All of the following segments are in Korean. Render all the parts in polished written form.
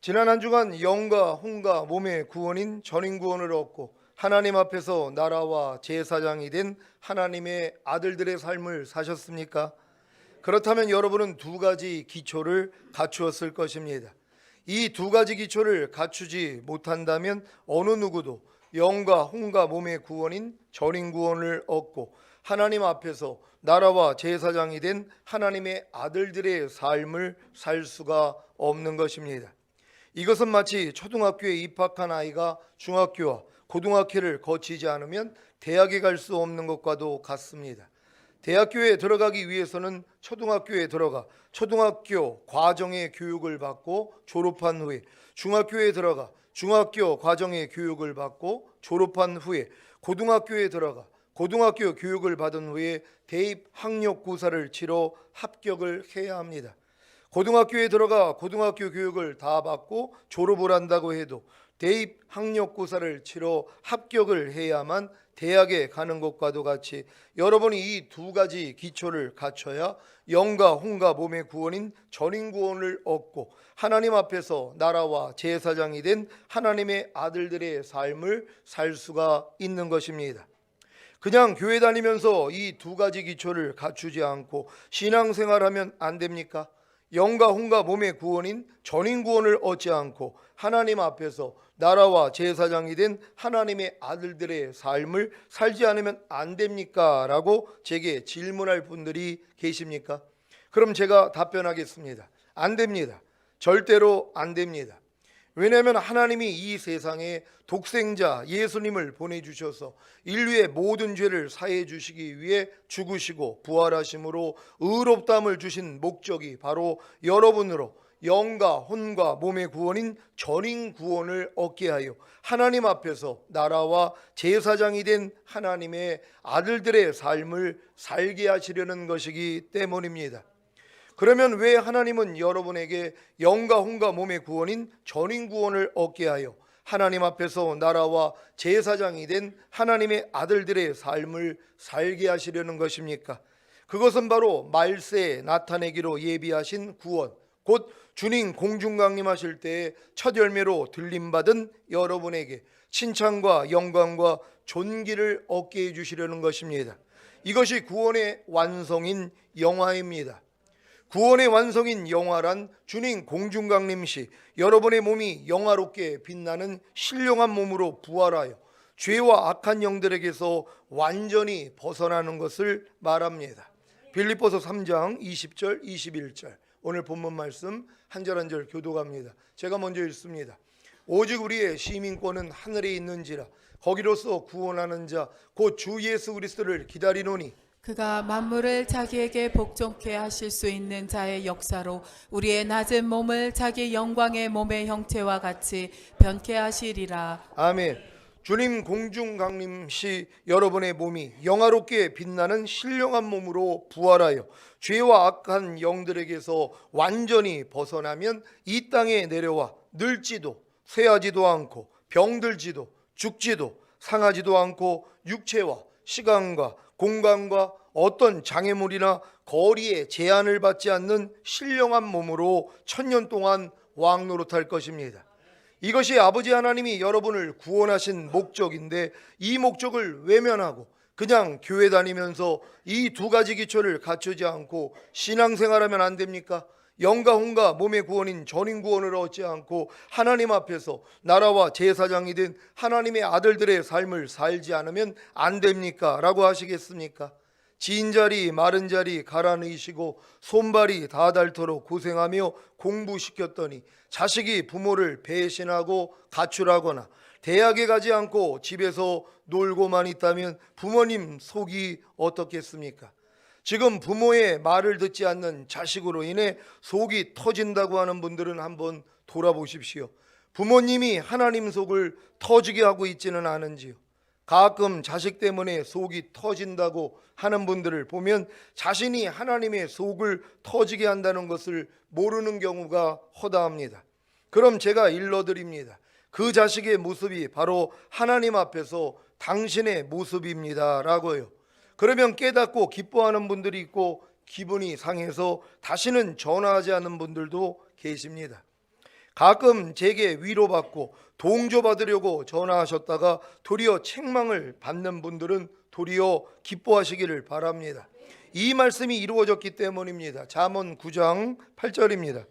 지난 한 주간 영과 혼과 몸의 구원인 전인구원을 얻고 하나님 앞에서 나라와 제사장이 된 하나님의 아들들의 삶을 사셨습니까? 그렇다면 여러분은 두 가지 기초를 갖추었을 것입니다. 이 두 가지 기초를 갖추지 못한다면 어느 누구도 영과 혼과 몸의 구원인 전인구원을 얻고 하나님 앞에서 나라와 제사장이 된 하나님의 아들들의 삶을 살 수가 없는 것입니다. 이것은 마치 초등학교에 입학한 아이가 중학교와 고등학교를 거치지 않으면 대학에 갈 수 없는 것과도 같습니다. 대학교에 들어가기 위해서는 초등학교에 들어가 초등학교 과정의 교육을 받고 졸업한 후에 중학교에 들어가 중학교 과정의 교육을 받고 졸업한 후에 고등학교에 들어가 고등학교 교육을 받은 후에 대입 학력고사를 치러 합격을 해야 합니다. 고등학교에 들어가 고등학교 교육을 다 받고 졸업을 한다고 해도 대입 학력고사를 치러 합격을 해야만 대학에 가는 것과도 같이 여러분이 이 두 가지 기초를 갖춰야 영과 혼과 몸의 구원인 전인구원을 얻고 하나님 앞에서 나라와 제사장이 된 하나님의 아들들의 삶을 살 수가 있는 것입니다. 그냥 교회 다니면서 이 두 가지 기초를 갖추지 않고 신앙생활하면 안 됩니까? 영과 혼과 몸의 구원인 전인구원을 얻지 않고 하나님 앞에서 나라와 제사장이 된 하나님의 아들들의 삶을 살지 않으면 안 됩니까? 라고 제게 질문할 분들이 계십니까? 그럼 제가 답변하겠습니다. 안 됩니다. 절대로 안 됩니다. 왜냐하면 하나님이 이 세상에 독생자 예수님을 보내주셔서 인류의 모든 죄를 사해 주시기 위해 죽으시고 부활하심으로 의롭다함을 주신 목적이 바로 여러분으로 영과 혼과 몸의 구원인 전인 구원을 얻게 하여 하나님 앞에서 나라와 제사장이 된 하나님의 아들들의 삶을 살게 하시려는 것이기 때문입니다. 그러면 왜 하나님은 여러분에게 영과 혼과 몸의 구원인 전인 구원을 얻게 하여 하나님 앞에서 나라와 제사장이 된 하나님의 아들들의 삶을 살게 하시려는 것입니까? 그것은 바로 말세에 나타내기로 예비하신 구원, 곧 주님 공중 강림하실 때의 첫 열매로 들림받은 여러분에게 칭찬과 영광과 존귀를 얻게 해주시려는 것입니다. 이것이 구원의 완성인 영화입니다. 구원의 완성인 영화란 주님 공중 강림 시 여러분의 몸이 영화롭게 빛나는 신령한 몸으로 부활하여 죄와 악한 영들에게서 완전히 벗어나는 것을 말합니다. 빌립보서 3장 20절 21절 오늘 본문 말씀 한 절 한 절 교독합니다. 제가 먼저 읽습니다. 오직 우리의 시민권은 하늘에 있는지라 거기로서 구원하는 자 곧 주 예수 그리스도를 기다리노니 그가 만물을 자기에게 복종케 하실 수 있는 자의 역사로 우리의 낮은 몸을 자기 영광의 몸의 형체와 같이 변케 하시리라. 아멘. 주님 공중 강림 시 여러분의 몸이 영화롭게 빛나는 신령한 몸으로 부활하여 죄와 악한 영들에게서 완전히 벗어나면 이 땅에 내려와 늙지도 쇠하지도 않고 병들지도 죽지도 상하지도 않고 육체와 시간과 공간과 어떤 장애물이나 거리에 제한을 받지 않는 신령한 몸으로 천년 동안 왕노릇할 것입니다. 이것이 아버지 하나님이 여러분을 구원하신 목적인데 이 목적을 외면하고 그냥 교회 다니면서 이 두 가지 기초를 갖추지 않고 신앙생활하면 안 됩니까? 영과 혼과 몸의 구원인 전인 구원을 얻지 않고 하나님 앞에서 나라와 제사장이 된 하나님의 아들들의 삶을 살지 않으면 안 됩니까? 라고 하시겠습니까? 진 자리 마른 자리 갈아넣으시고 손발이 다 닳도록 고생하며 공부시켰더니 자식이 부모를 배신하고 가출하거나 대학에 가지 않고 집에서 놀고만 있다면 부모님 속이 어떻겠습니까? 지금 부모의 말을 듣지 않는 자식으로 인해 속이 터진다고 하는 분들은 한번 돌아보십시오. 부모님이 하나님 속을 터지게 하고 있지는 않은지요. 가끔 자식 때문에 속이 터진다고 하는 분들을 보면 자신이 하나님의 속을 터지게 한다는 것을 모르는 경우가 허다합니다. 그럼 제가 일러드립니다. 그 자식의 모습이 바로 하나님 앞에서 당신의 모습입니다 라고요. 그러면 깨닫고 기뻐하는 분들이 있고 기분이 상해서 다시는 전화하지 않는 분들도 계십니다. 가끔 제게 위로받고 동조받으려고 전화하셨다가 도리어 책망을 받는 분들은 도리어 기뻐하시기를 바랍니다. 이 말씀이 이루어졌기 때문입니다. 잠언 9장 8절입니다.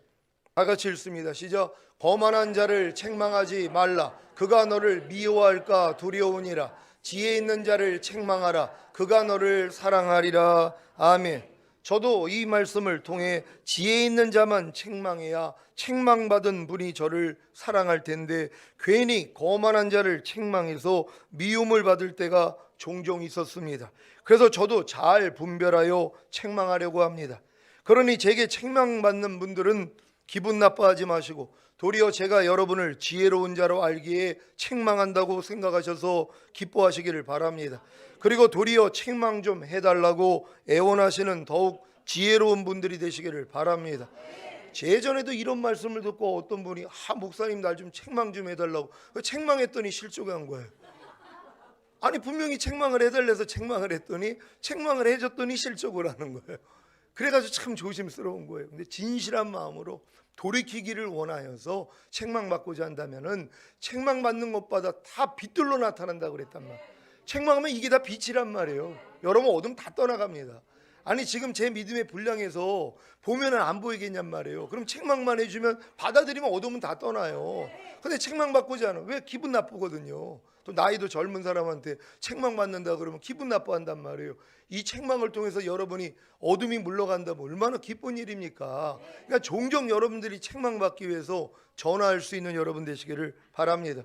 다 같이 읽습니다. 시작. 거만한 자를 책망하지 말라. 그가 너를 미워할까 두려우니라. 지혜 있는 자를 책망하라. 그가 너를 사랑하리라. 아멘. 저도 이 말씀을 통해 지혜 있는 자만 책망해야 책망받은 분이 저를 사랑할 텐데 괜히 거만한 자를 책망해서 미움을 받을 때가 종종 있었습니다. 그래서 저도 잘 분별하여 책망하려고 합니다. 그러니 제게 책망받는 분들은 기분 나빠하지 마시고 도리어 제가 여러분을 지혜로운 자로 알기에 책망한다고 생각하셔서 기뻐하시기를 바랍니다. 그리고 도리어 책망 좀 해달라고 애원하시는 더욱 지혜로운 분들이 되시기를 바랍니다. 예전에도 이런 말씀을 듣고 어떤 분이 목사님 날 좀 책망 좀 해달라고 책망했더니 실족한 거예요. 아니 분명히 책망을 해달래서 책망을 했더니 책망을 해줬더니 실족을 하는 거예요. 그래가지고 참 조심스러운 거예요. 근데 진실한 마음으로 돌이키기를 원하여서 책망받고자 한다면은 책망받는 것보다 다 빛들로 나타난다고 그랬단 말이에요. 책망하면 이게 다 빛이란 말이에요. 여러분 어둠 다 떠나갑니다. 아니 지금 제 믿음의 분량에서 보면은 안 보이겠냔 말이에요. 그럼 책망만 해주면 받아들이면 어둠은 다 떠나요. 근데 책망받고자 하는 왜 기분 나쁘거든요. 또 나이도 젊은 사람한테 책망받는다 그러면 기분 나빠한단 말이에요. 이 책망을 통해서 여러분이 어둠이 물러간다면 얼마나 기쁜 일입니까? 그러니까 종종 여러분들이 책망받기 위해서 전화할 수 있는 여러분 되시기를 바랍니다.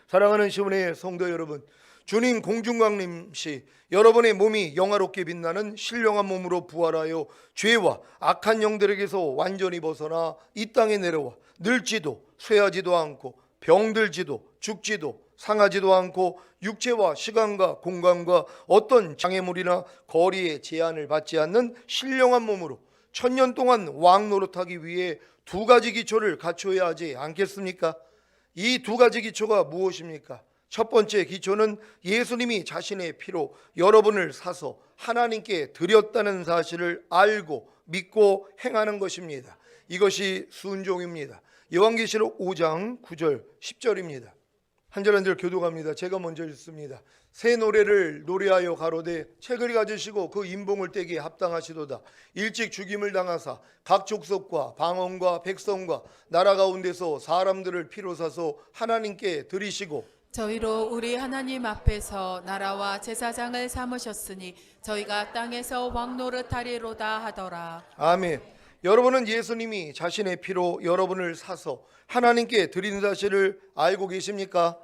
사랑하는 시온의 성도 여러분, 주님 공중강림시 여러분의 몸이 영화롭게 빛나는 신령한 몸으로 부활하여 죄와 악한 영들에게서 완전히 벗어나 이 땅에 내려와 늙지도 쇠하지도 않고 병들지도 죽지도 상하지도 않고 육체와 시간과 공간과 어떤 장애물이나 거리의 제한을 받지 않는 신령한 몸으로 천년 동안 왕 노릇하기 위해 두 가지 기초를 갖춰야 하지 않겠습니까? 이 두 가지 기초가 무엇입니까? 첫 번째 기초는 예수님이 자신의 피로 여러분을 사서 하나님께 드렸다는 사실을 알고 믿고 행하는 것입니다. 이것이 순종입니다. 요한계시록 5장 9절 10절입니다. 한 절 한 절 교독합니다. 제가 먼저 읽습니다. 새 노래를 노래하여 가로되 책을 가지시고 그 인봉을 떼기에 합당하시도다. 일찍 죽임을 당하사 각 족속과 방언과 백성과 나라 가운데서 사람들을 피로 사서 하나님께 드리시고 저희로 우리 하나님 앞에서 나라와 제사장을 삼으셨으니 저희가 땅에서 왕노릇하리로다 하더라. 아멘. 여러분은 예수님이 자신의 피로 여러분을 사서 하나님께 드린 사실을 알고 계십니까?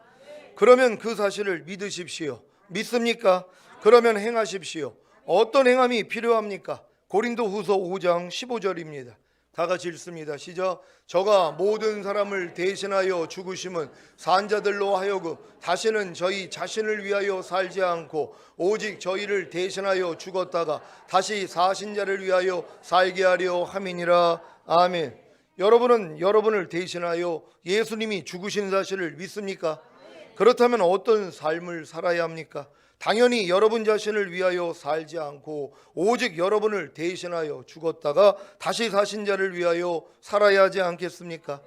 그러면 그 사실을 믿으십시오. 믿습니까? 그러면 행하십시오. 어떤 행함이 필요합니까? 고린도후서 5장 15절입니다. 다 같이 읽습니다. 시작. 저가 모든 사람을 대신하여 죽으심은 산자들로 하여금 다시는 저희 자신을 위하여 살지 않고 오직 저희를 대신하여 죽었다가 다시 사신 자를 위하여 살게 하려 함이니라. 아멘. 여러분은 여러분을 대신하여 예수님이 죽으신 사실을 믿습니까? 그렇다면 어떤 삶을 살아야 합니까? 당연히 여러분 자신을 위하여 살지 않고 오직 여러분을 대신하여 죽었다가 다시 사신 자를 위하여 살아야 하지 않겠습니까?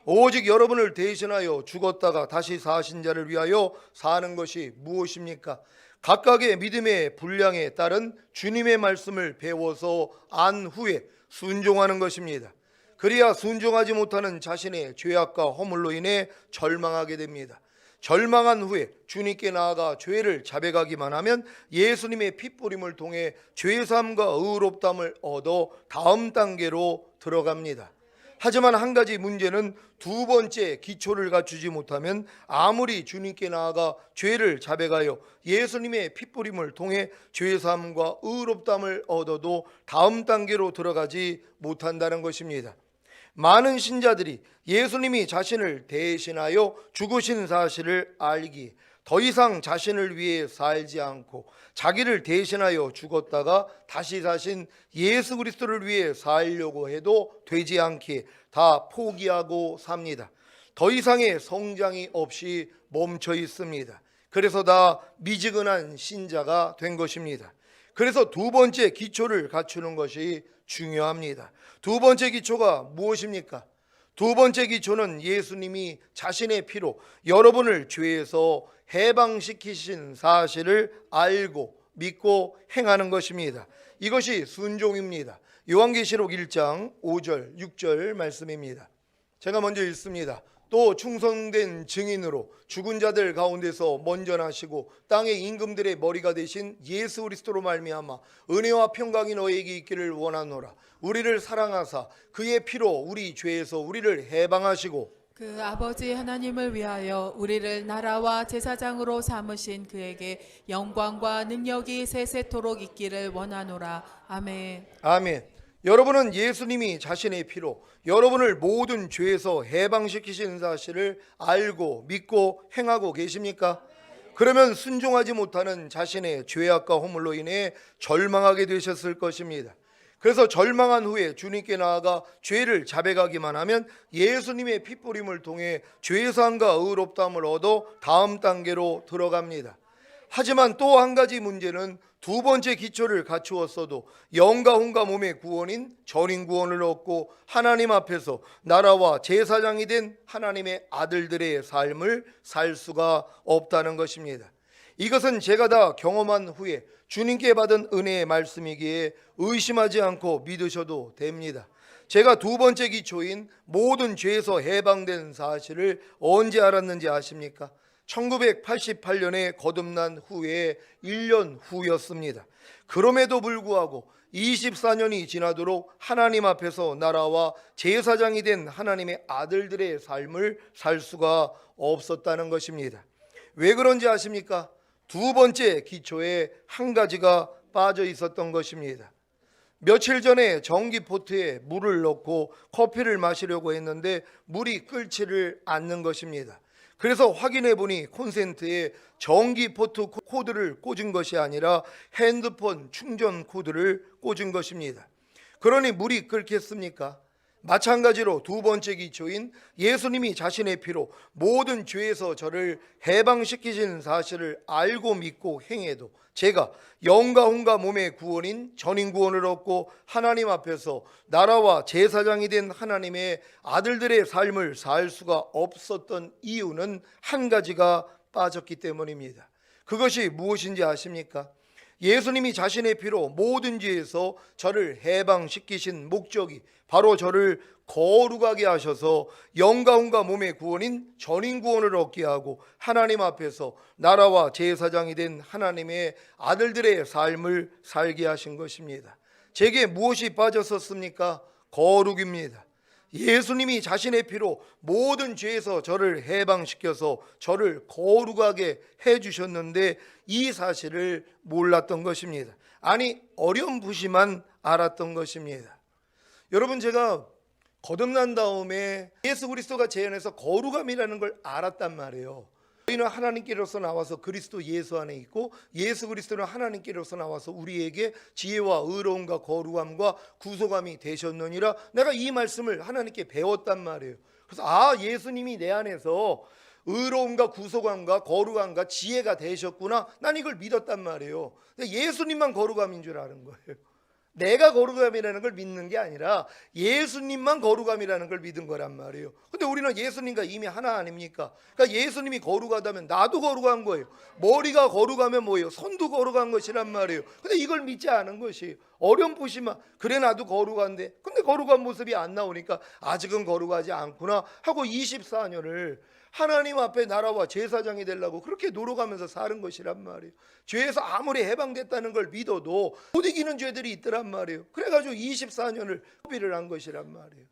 오직 여러분을 대신하여 죽었다가 다시 사신 자를 위하여 사는 것이 무엇입니까? 각각의 믿음의 분량에 따른 주님의 말씀을 배워서 안 후에 순종하는 것입니다. 그래야 순종하지 못하는 자신의 죄악과 허물로 인해 절망하게 됩니다. 절망한 후에 주님께 나아가 죄를 자백하기만 하면 예수님의 핏부림을 통해 죄사함과 의롭다함을 얻어 다음 단계로 들어갑니다. 하지만 한 가지 문제는 두 번째 기초를 갖추지 못하면 아무리 주님께 나아가 죄를 자백하여 예수님의 핏부림을 통해 죄사함과 의롭다함을 얻어도 다음 단계로 들어가지 못한다는 것입니다. 많은 신자들이 예수님이 자신을 대신하여 죽으신 사실을 알기 더 이상 자신을 위해 살지 않고 자기를 대신하여 죽었다가 다시 사신 예수 그리스도를 위해 살려고 해도 되지 않기에 다 포기하고 삽니다. 더 이상의 성장이 없이 멈춰 있습니다. 그래서 다 미지근한 신자가 된 것입니다. 그래서 두 번째 기초를 갖추는 것이 중요합니다. 두 번째 기초가 무엇입니까? 두 번째 기초는 예수님이 자신의 피로 여러분을 죄에서 해방시키신 사실을 알고 믿고 행하는 것입니다. 이것이 순종입니다. 요한계시록 1장 5절 6절 말씀입니다. 제가 먼저 읽습니다. 또 충성된 증인으로 죽은 자들 가운데서 먼저 나시고 땅의 임금들의 머리가 되신 예수 그리스도로 말미암아 은혜와 평강이 너에게 있기를 원하노라. 우리를 사랑하사 그의 피로 우리 죄에서 우리를 해방하시고 그 아버지 하나님을 위하여 우리를 나라와 제사장으로 삼으신 그에게 영광과 능력이 세세토록 있기를 원하노라. 아멘. 아멘. 여러분은 예수님이 자신의 피로 여러분을 모든 죄에서 해방시키시는 사실을 알고 믿고 행하고 계십니까? 그러면 순종하지 못하는 자신의 죄악과 허물로 인해 절망하게 되셨을 것입니다. 그래서 절망한 후에 주님께 나아가 죄를 자백하기만 하면 예수님의 피뿌림을 통해 죄사함과 의롭다함을 얻어 다음 단계로 들어갑니다. 하지만 또 한 가지 문제는 두 번째 기초를 갖추었어도 영과 혼과 몸의 구원인 전인 구원을 얻고 하나님 앞에서 나라와 제사장이 된 하나님의 아들들의 삶을 살 수가 없다는 것입니다. 이것은 제가 다 경험한 후에 주님께 받은 은혜의 말씀이기에 의심하지 않고 믿으셔도 됩니다. 제가 두 번째 기초인 모든 죄에서 해방된 사실을 언제 알았는지 아십니까? 1988년에 거듭난 후에 1년 후였습니다. 그럼에도 불구하고 24년이 지나도록 하나님 앞에서 나라와 제사장이 된 하나님의 아들들의 삶을 살 수가 없었다는 것입니다. 왜 그런지 아십니까? 두 번째 기초에 한 가지가 빠져 있었던 것입니다. 며칠 전에 전기포트에 물을 넣고 커피를 마시려고 했는데 물이 끓지를 않는 것입니다. 그래서 확인해 보니 콘센트에 전기포트 코드를 꽂은 것이 아니라 핸드폰 충전 코드를 꽂은 것입니다. 그러니 물이 끓겠습니까? 마찬가지로 두 번째 기초인 예수님이 자신의 피로 모든 죄에서 저를 해방시키신 사실을 알고 믿고 행해도 제가 영과 혼과 몸의 구원인 전인 구원을 얻고 하나님 앞에서 나라와 제사장이 된 하나님의 아들들의 삶을 살 수가 없었던 이유는 한 가지가 빠졌기 때문입니다. 그것이 무엇인지 아십니까? 예수님이 자신의 피로 모든 죄에서 저를 해방시키신 목적이 바로 저를 거룩하게 하셔서 영과 혼과 몸의 구원인 전인 구원을 얻게 하고 하나님 앞에서 나라와 제사장이 된 하나님의 아들들의 삶을 살게 하신 것입니다. 제게 무엇이 빠졌었습니까? 거룩입니다. 예수님이 자신의 피로 모든 죄에서 저를 해방시켜서 저를 거룩하게 해주셨는데 이 사실을 몰랐던 것입니다. 아니 어렴풋이만 알았던 것입니다. 여러분, 제가 거듭난 다음에 예수 그리스도가 재현해서 거룩함이라는 걸 알았단 말이에요. 저희는 하나님께로서 나와서 그리스도 예수 안에 있고 예수 그리스도는 하나님께로서 나와서 우리에게 지혜와 의로움과 거룩함과 구속함이 되셨느니라. 내가 이 말씀을 하나님께 배웠단 말이에요. 그래서 예수님이 내 안에서 의로움과 구속함과 거룩함과 지혜가 되셨구나. 난 이걸 믿었단 말이에요. 예수님만 거룩함인 줄 아는 거예요. 내가 거룩함이라는 걸 믿는 게 아니라 예수님만 거룩함이라는 걸 믿은 거란 말이에요. 근데 우리는 예수님과 이미 하나 아닙니까? 그러니까 예수님이 거룩하다면 나도 거룩한 거예요. 머리가 거룩하면 뭐예요? 손도 거룩한 것이란 말이에요. 근데 이걸 믿지 않은 것이에요. 어렴풋이만 그래 나도 거룩한데 근데 거룩한 모습이 안 나오니까 아직은 거룩하지 않구나 하고 24년을 하나님 앞에 나라와 제사장이 되려고 그렇게 노력하면서 사는 것이란 말이에요. 죄에서 아무리 해방됐다는 걸 믿어도 못 이기는 죄들이 있더란 말이에요. 그래가지고 24년을 소비를 한 것이란 말이에요.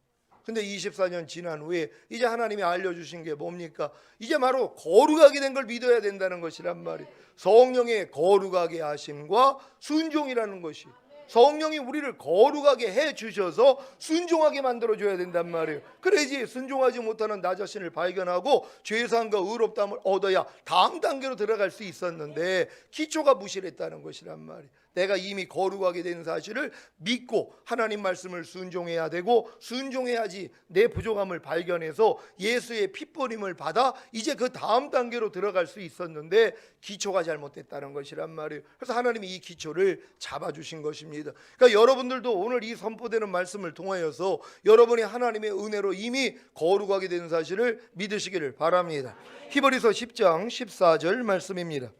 근데 24년 지난 후에 이제 하나님이 알려주신 게 뭡니까? 이제 바로 거룩하게 된 걸 믿어야 된다는 것이란 말이에요. 성령의 거룩하게 하심과 순종이라는 것이, 성령이 우리를 거룩하게 해주셔서 순종하게 만들어줘야 된단 말이에요. 그래야지 순종하지 못하는 나 자신을 발견하고 죄사함과 의롭다함을 얻어야 다음 단계로 들어갈 수 있었는데 기초가 무실했다는 것이란 말이에요. 내가 이미 거룩하게 된 사실을 믿고 하나님 말씀을 순종해야 되고, 순종해야지 내 부족함을 발견해서 예수의 핏버림을 받아 이제 그 다음 단계로 들어갈 수 있었는데 기초가 잘못됐다는 것이란 말이에요. 그래서 하나님이 이 기초를 잡아주신 것입니다. 그러니까 여러분들도 오늘 이 선포되는 말씀을 통하여서 여러분이 하나님의 은혜로 이미 거룩하게 된 사실을 믿으시기를 바랍니다. 히브리서 10장 14절 말씀입니다.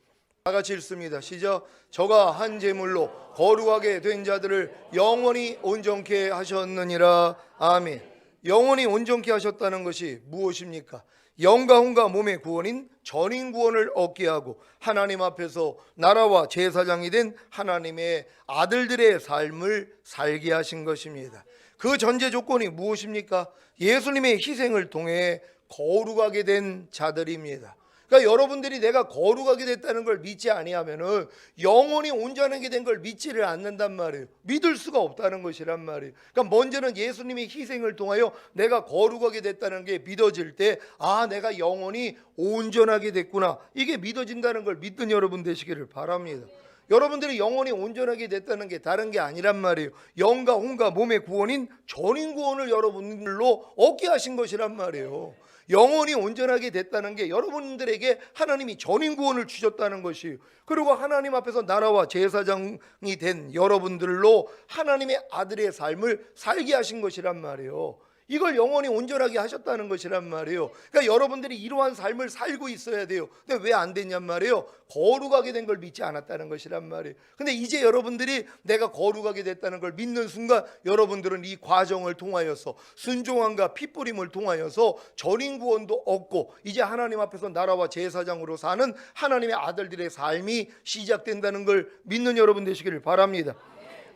다 같이 읽습니다. 시작. 저가 한 제물로 거룩하게 된 자들을 영원히 온전케 하셨느니라. 아멘. 영원히 온전케 하셨다는 것이 무엇입니까? 영과 혼과 몸의 구원인 전인 구원을 얻게 하고 하나님 앞에서 나라와 제사장이 된 하나님의 아들들의 삶을 살게 하신 것입니다. 그 전제 조건이 무엇입니까? 예수님의 희생을 통해 거룩하게 된 자들입니다. 그러니까 여러분들이 내가 거룩하게 됐다는 걸 믿지 아니하면은 영원히 온전하게 된 걸 믿지를 않는단 말이에요. 믿을 수가 없다는 것이란 말이에요. 그러니까 먼저는 예수님의 희생을 통하여 내가 거룩하게 됐다는 게 믿어질 때, 아, 내가 영원히 온전하게 됐구나, 이게 믿어진다는 걸 믿는 여러분 되시기를 바랍니다. 여러분들이 영원히 온전하게 됐다는 게 다른 게 아니란 말이에요. 영과 혼과 몸의 구원인 전인 구원을 여러분들로 얻게 하신 것이란 말이에요. 영원히 온전하게 됐다는 게 여러분들에게 하나님이 전인 구원을 주셨다는 것이에요. 그리고 하나님 앞에서 나라와 제사장이 된 여러분들로 하나님의 아들의 삶을 살게 하신 것이란 말이에요. 이걸 영원히 온전하게 하셨다는 것이란 말이에요. 그러니까 여러분들이 이러한 삶을 살고 있어야 돼요. 근데 왜 안 됐냔 말이에요. 거룩하게 된 걸 믿지 않았다는 것이란 말이에요. 근데 이제 여러분들이 내가 거룩하게 됐다는 걸 믿는 순간 여러분들은 이 과정을 통하여서 순종함과 핏부림을 통하여서 전인 구원도 얻고 이제 하나님 앞에서 나라와 제사장으로 사는 하나님의 아들들의 삶이 시작된다는 걸 믿는 여러분 되시기를 바랍니다.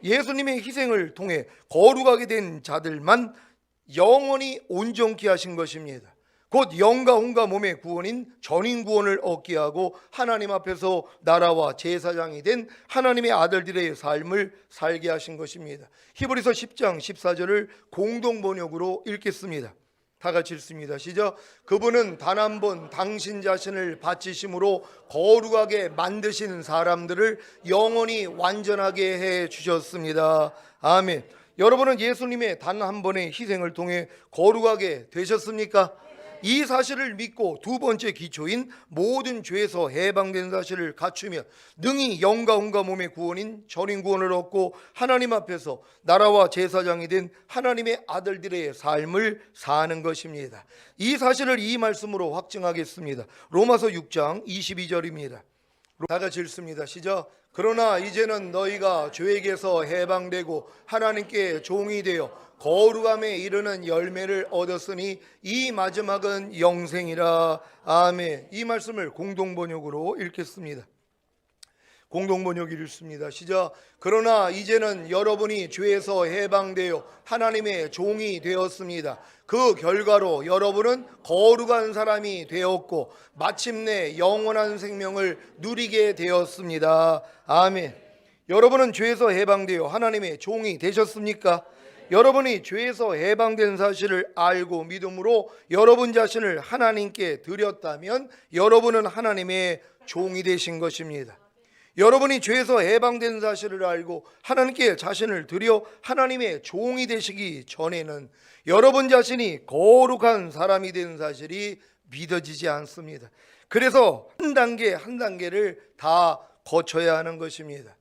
예수님의 희생을 통해 거룩하게 된 자들만 영원히 온전케 하신 것입니다. 곧 영과 혼과 몸의 구원인 전인 구원을 얻게 하고 하나님 앞에서 나라와 제사장이 된 하나님의 아들들의 삶을 살게 하신 것입니다. 히브리서 10장 14절을 공동 번역으로 읽겠습니다. 다 같이 읽습니다. 시작. 그분은 단 한 번 당신 자신을 바치심으로 거룩하게 만드신 사람들을 영원히 완전하게 해 주셨습니다. 아멘. 여러분은 예수님의 단 한 번의 희생을 통해 거룩하게 되셨습니까? 이 사실을 믿고 두 번째 기초인 모든 죄에서 해방된 사실을 갖추면 능히 영과 혼과 몸의 구원인 전인 구원을 얻고 하나님 앞에서 나라와 제사장이 된 하나님의 아들들의 삶을 사는 것입니다. 이 사실을 이 말씀으로 확증하겠습니다. 로마서 6장 22절입니다. 다 같이 읽습니다. 시작. 그러나 이제는 너희가 죄에게서 해방되고 하나님께 종이 되어 거룩함에 이르는 열매를 얻었으니 이 마지막은 영생이라. 아멘. 이 말씀을 공동번역으로 읽겠습니다. 공동번역 읽습니다. 시작. 그러나 이제는 여러분이 죄에서 해방되어 하나님의 종이 되었습니다. 그 결과로 여러분은 거룩한 사람이 되었고 마침내 영원한 생명을 누리게 되었습니다. 아멘. 여러분은 죄에서 해방되어 하나님의 종이 되셨습니까? 여러분이 죄에서 해방된 사실을 알고 믿음으로 여러분 자신을 하나님께 드렸다면 여러분은 하나님의 종이 되신 것입니다. 여러분이 죄에서 해방된 사실을 알고 하나님께 자신을 드려 하나님의 종이 되시기 전에는 여러분 자신이 거룩한 사람이 된 사실이 믿어지지 않습니다. 그래서 한 단계 한 단계를 다 거쳐야 하는 것입니다.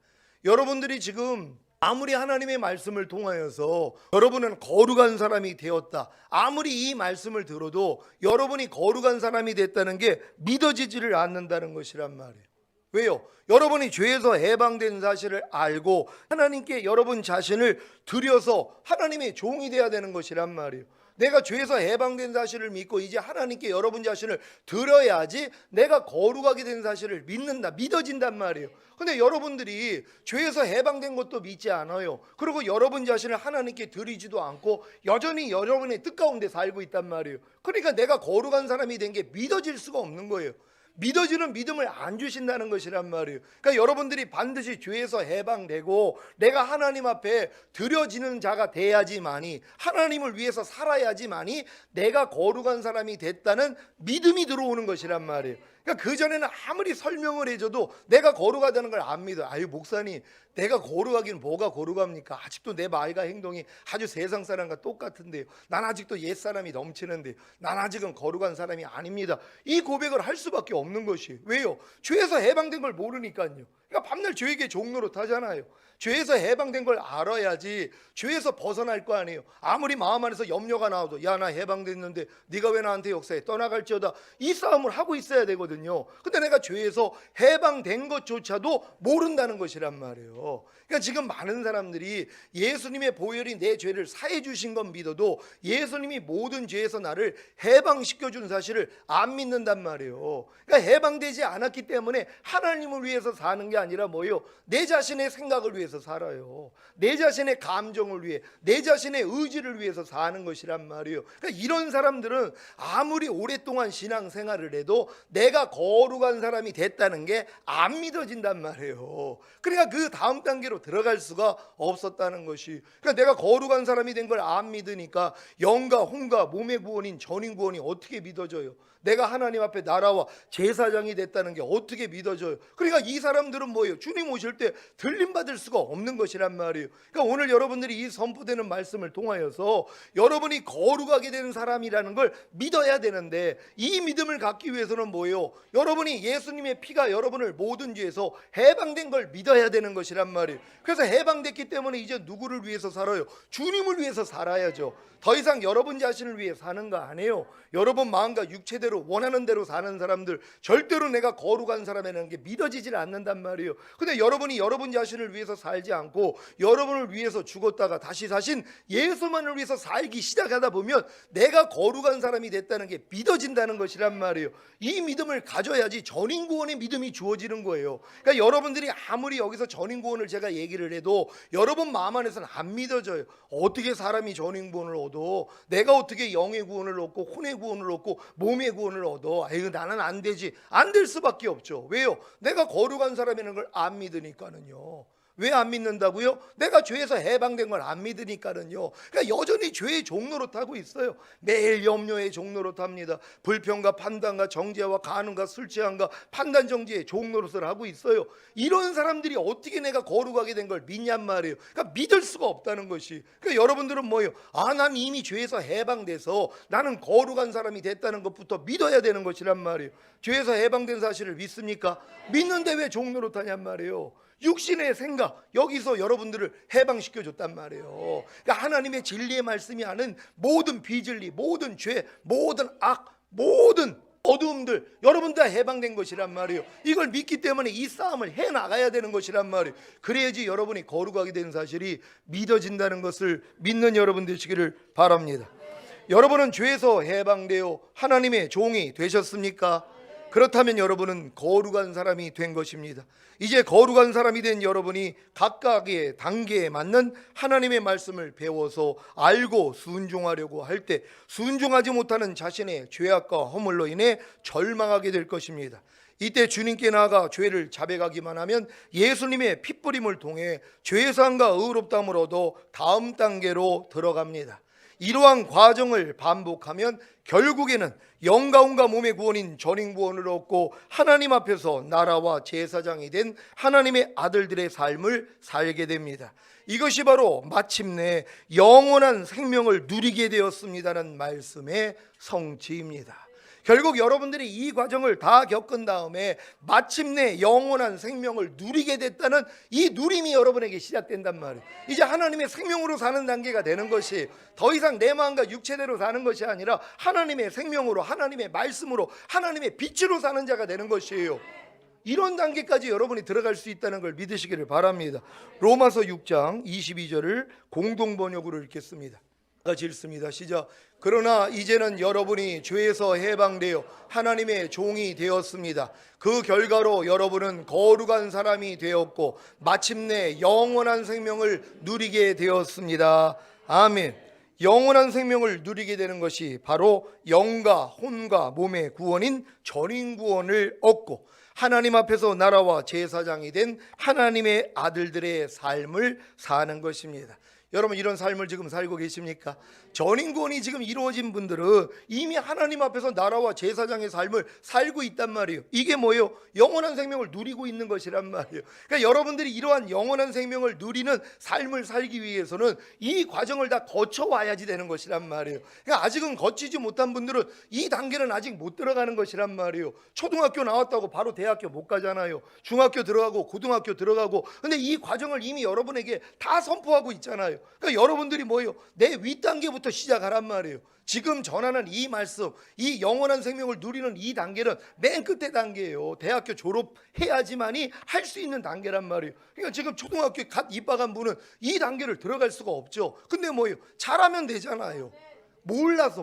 여러분들이 지금 아무리 하나님의 말씀을 통하여서 여러분은 거룩한 사람이 되었다, 아무리 이 말씀을 들어도 여러분이 거룩한 사람이 됐다는 게 믿어지지를 않는다는 것이란 말이에요. 왜요? 여러분이 죄에서 해방된 사실을 알고 하나님께 여러분 자신을 드려서 하나님의 종이 되어야 되는 것이란 말이에요. 내가 죄에서 해방된 사실을 믿고 이제 하나님께 여러분 자신을 드려야지 내가 거룩하게 된 사실을 믿는다, 믿어진단 말이에요. 근데 여러분들이 죄에서 해방된 것도 믿지 않아요. 그리고 여러분 자신을 하나님께 드리지도 않고 여전히 여러분의 뜻 가운데 살고 있단 말이에요. 그러니까 내가 거룩한 사람이 된 게 믿어질 수가 없는 거예요. 믿어지는 믿음을 안 주신다는 것이란 말이에요. 그러니까 여러분들이 반드시 죄에서 해방되고 내가 하나님 앞에 드려지는 자가 돼야지만이, 하나님을 위해서 살아야지만이 내가 거룩한 사람이 됐다는 믿음이 들어오는 것이란 말이에요. 그러니까 그전에는 아무리 설명을 해줘도 내가 거룩하다는 걸 안 믿어. 아유 목사님, 내가 거룩하긴 뭐가 거룩합니까? 아직도 내 말과 행동이 아주 세상 사람과 똑같은데요. 난 아직도 옛사람이 넘치는데요. 난 아직은 거룩한 사람이 아닙니다. 이 고백을 할 수밖에 없는 것이에요. 왜요? 죄에서 해방된 걸 모르니까요. 그러니까 밤낮 죄에게 종노릇 하잖아요. 죄에서 해방된 걸 알아야지 죄에서 벗어날 거 아니에요. 아무리 마음 안에서 염려가 나와도 야, 나 해방됐는데 네가 왜 나한테 역사해? 떠나갈지어다. 이 싸움을 하고 있어야 되거든요. 근데 내가 죄에서 해방된 것조차도 모른다는 것이란 말이에요. 그러니까 지금 많은 사람들이 예수님의 보혈이 내 죄를 사해 주신 건 믿어도 예수님이 모든 죄에서 나를 해방시켜 준 사실을 안 믿는단 말이에요. 그러니까 해방되지 않았기 때문에 하나님을 위해서 사는 게 아니라 뭐예요? 내 자신의 생각을 위해서 살아요. 내 자신의 감정을 위해, 내 자신의 의지를 위해서 사는 것이란 말이에요. 그러니까 이런 사람들은 아무리 오랫동안 신앙생활을 해도 내가 거룩한 사람이 됐다는 게 안 믿어진단 말이에요. 그러니까 그 다음 단계로 들어갈 수가 없었다는 것이, 그러니까 내가 거룩한 사람이 된 걸 안 믿으니까 영과 혼과 몸의 구원인 전인 구원이 어떻게 믿어져요? 내가 하나님 앞에 나라와 제사장이 됐다는 게 어떻게 믿어져요? 그러니까 이 사람들은 뭐예요? 주님 오실 때 들림받을 수가 없는 것이란 말이에요. 그러니까 오늘 여러분들이 이 선포되는 말씀을 통하여서 여러분이 거룩하게 되는 사람이라는 걸 믿어야 되는데, 이 믿음을 갖기 위해서는 뭐예요? 여러분이 예수님의 피가 여러분을 모든 죄에서 해방된 걸 믿어야 되는 것이란 말이에요. 그래서 해방됐기 때문에 이제 누구를 위해서 살아요? 주님을 위해서 살아야죠. 더 이상 여러분 자신을 위해 사는 거 아니에요. 여러분 마음과 육체대로 원하는 대로 사는 사람들, 절대로 내가 거룩한 사람이라는 게 믿어지질 않는단 말이에요. 근데 여러분이 여러분 자신을 위해서 살지 않고 여러분을 위해서 죽었다가 다시 사신 예수만을 위해서 살기 시작하다 보면 내가 거룩한 사람이 됐다는 게 믿어진다는 것이란 말이에요. 이 믿음을 가져야지 전인구원의 믿음이 주어지는 거예요. 그러니까 여러분들이 아무리 여기서 전인구원을 제가 얘기를 해도 여러분 마음 안에서는 안 믿어져요. 어떻게 사람이 전인구원을 얻어? 내가 어떻게 영의 구원을 얻고 혼의 구원을 얻고 몸의 구원을 얻어? 아유, 나는 안 되지. 안 될 수밖에 없죠. 왜요? 내가 거룩한 사람이라는 걸 안 믿으니까는요. 왜 안 믿는다고요? 내가 죄에서 해방된 걸 안 믿으니까는요. 그러니까 여전히 죄의 종노릇 하고 있어요. 매일 염려의 종노릇 합니다. 불평과 판단과 정죄와 간음과 술 취함과 판단 정죄의 종노릇을 하고 있어요. 이런 사람들이 어떻게 내가 거룩하게 된 걸 믿냔 말이에요. 그러니까 믿을 수가 없다는 것이. 그러니까 여러분들은 뭐예요? 아, 난 이미 죄에서 해방돼서 나는 거룩한 사람이 됐다는 것부터 믿어야 되는 것이란 말이에요. 죄에서 해방된 사실을 믿습니까? 믿는데 왜 종노릇 하냔 말이에요. 육신의 생각, 여기서 여러분들을 해방시켜 줬단 말이에요. 그러니까 하나님의 진리의 말씀이 하는 모든 비진리, 모든 죄, 모든 악, 모든 어두움들 여러분 다 해방된 것이란 말이에요. 이걸 믿기 때문에 이 싸움을 해나가야 되는 것이란 말이에요. 그래야지 여러분이 거룩하게 된 사실이 믿어진다는 것을 믿는 여러분 되시기를 바랍니다. 여러분은 죄에서 해방되어 하나님의 종이 되셨습니까? 그렇다면 여러분은 거룩한 사람이 된 것입니다. 이제 거룩한 사람이 된 여러분이 각각의 단계에 맞는 하나님의 말씀을 배워서 알고 순종하려고 할 때 순종하지 못하는 자신의 죄악과 허물로 인해 절망하게 될 것입니다. 이때 주님께 나아가 죄를 자백하기만 하면 예수님의 핏부림을 통해 죄사함과 의롭다함을 얻어 다음 단계로 들어갑니다. 이러한 과정을 반복하면 결국에는 영과 혼과 몸의 구원인 전인구원을 얻고 하나님 앞에서 나라와 제사장이 된 하나님의 아들들의 삶을 살게 됩니다. 이것이 바로 마침내 영원한 생명을 누리게 되었습니다라는 말씀의 성취입니다. 결국 여러분들이 이 과정을 다 겪은 다음에 마침내 영원한 생명을 누리게 됐다는 이 누림이 여러분에게 시작된단 말이에요. 이제 하나님의 생명으로 사는 단계가 되는 것이 더 이상 내 마음과 육체대로 사는 것이 아니라 하나님의 생명으로, 하나님의 말씀으로, 하나님의 빛으로 사는 자가 되는 것이에요. 이런 단계까지 여러분이 들어갈 수 있다는 걸 믿으시기를 바랍니다. 로마서 6장 22절을 공동 번역으로 읽겠습니다. 같이 읽습니다. 시작. 그러나 이제는 여러분이 죄에서 해방되어 하나님의 종이 되었습니다. 그 결과로 여러분은 거룩한 사람이 되었고 마침내 영원한 생명을 누리게 되었습니다. 아멘. 영원한 생명을 누리게 되는 것이 바로 영과 혼과 몸의 구원인 전인구원을 얻고 하나님 앞에서 나라와 제사장이 된 하나님의 아들들의 삶을 사는 것입니다. 여러분, 이런 삶을 지금 살고 계십니까? 전인구원이 지금 이루어진 분들은 이미 하나님 앞에서 나라와 제사장의 삶을 살고 있단 말이에요. 이게 뭐예요? 영원한 생명을 누리고 있는 것이란 말이에요. 그러니까 여러분들이 이러한 영원한 생명을 누리는 삶을 살기 위해서는 이 과정을 다 거쳐와야지 되는 것이란 말이에요. 그러니까 아직은 거치지 못한 분들은 이 단계는 아직 못 들어가는 것이란 말이에요. 초등학교 나왔다고 바로 대학교 못 가잖아요. 중학교 들어가고 고등학교 들어가고. 근데 이 과정을 이미 여러분에게 다 선포하고 있잖아요. 그러니까 여러분들이 뭐예요? 내 윗단계부터 시작하란 말이에요. 지금 전하는 이 말씀, 이 영원한 생명을 누리는 이 단계는 맨 끝에 단계예요. 대학교 졸업해야지만이 할 수 있는 단계란 말이에요. 그러니까 지금 초등학교에 갓 입학한 분은 이 단계를 들어갈 수가 없죠. 근데 뭐예요? 잘하면 되잖아요. 몰라서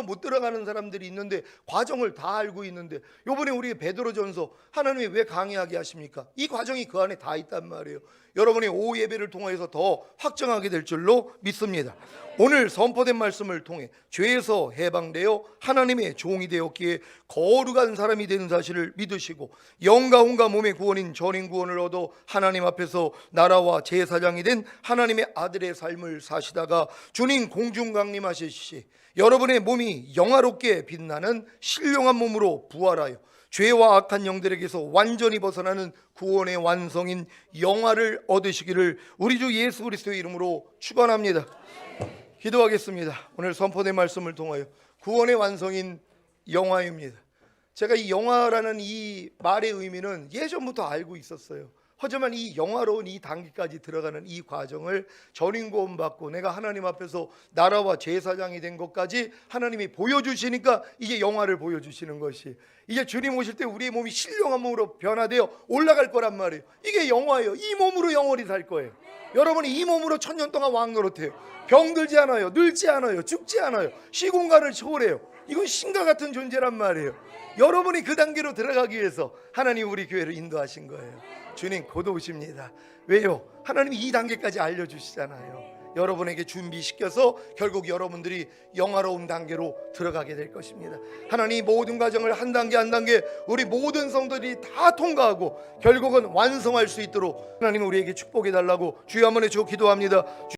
못 들어가는 사람들이 있는데 과정을 다 알고 있는데, 요번에 우리 베드로전서 하나님이 왜 강의하게 하십니까? 이 과정이 그 안에 다 있단 말이에요. 여러분이 오후 예배를 통해서 더 확정하게 될 줄로 믿습니다. 오늘 선포된 말씀을 통해 죄에서 해방되어 하나님의 종이 되었기에 거룩한 사람이 된 사실을 믿으시고 영과 혼과 몸의 구원인 전인 구원을 얻어 하나님 앞에서 나라와 제사장이 된 하나님의 아들의 삶을 사시다가 주님 공중 강림하실 시 여러분의 몸이 영화롭게 빛나는 신령한 몸으로 부활하여 죄와 악한 영들에게서 완전히 벗어나는 구원의 완성인 영화를 얻으시기를 우리 주 예수 그리스도의 이름으로 축원합니다. 기도하겠습니다. 오늘 선포된 말씀을 통하여 구원의 완성인 영화입니다. 제가 이 영화라는 이 말의 의미는 예전부터 알고 있었어요. 하지만 이 영화로운 이 단계까지 들어가는 이 과정을 전인구원 받고 내가 하나님 앞에서 나라와 제사장이 된 것까지 하나님이 보여주시니까 이게 영화를 보여주시는 것이, 이제 주님 오실 때 우리의 몸이 신령한 몸으로 변화되어 올라갈 거란 말이에요. 이게 영화예요. 이 몸으로 영원히 살 거예요. 여러분이 이 몸으로 천년 동안 왕노릇해요. 병들지 않아요. 늙지 않아요. 죽지 않아요. 시공간을 초월해요. 이건 신과 같은 존재란 말이에요. 여러분이 그 단계로 들어가기 위해서 하나님 우리 교회를 인도하신 거예요. 주님 곧 오십니다. 왜요? 하나님이 이 단계까지 알려주시잖아요. 여러분에게 준비시켜서 결국 여러분들이 영화로운 단계로 들어가게 될 것입니다. 하나님 모든 과정을 한 단계 한 단계 우리 모든 성도들이 다 통과하고 결국은 완성할 수 있도록 하나님 우리에게 축복해 달라고 주여 한번 해주고 기도합니다.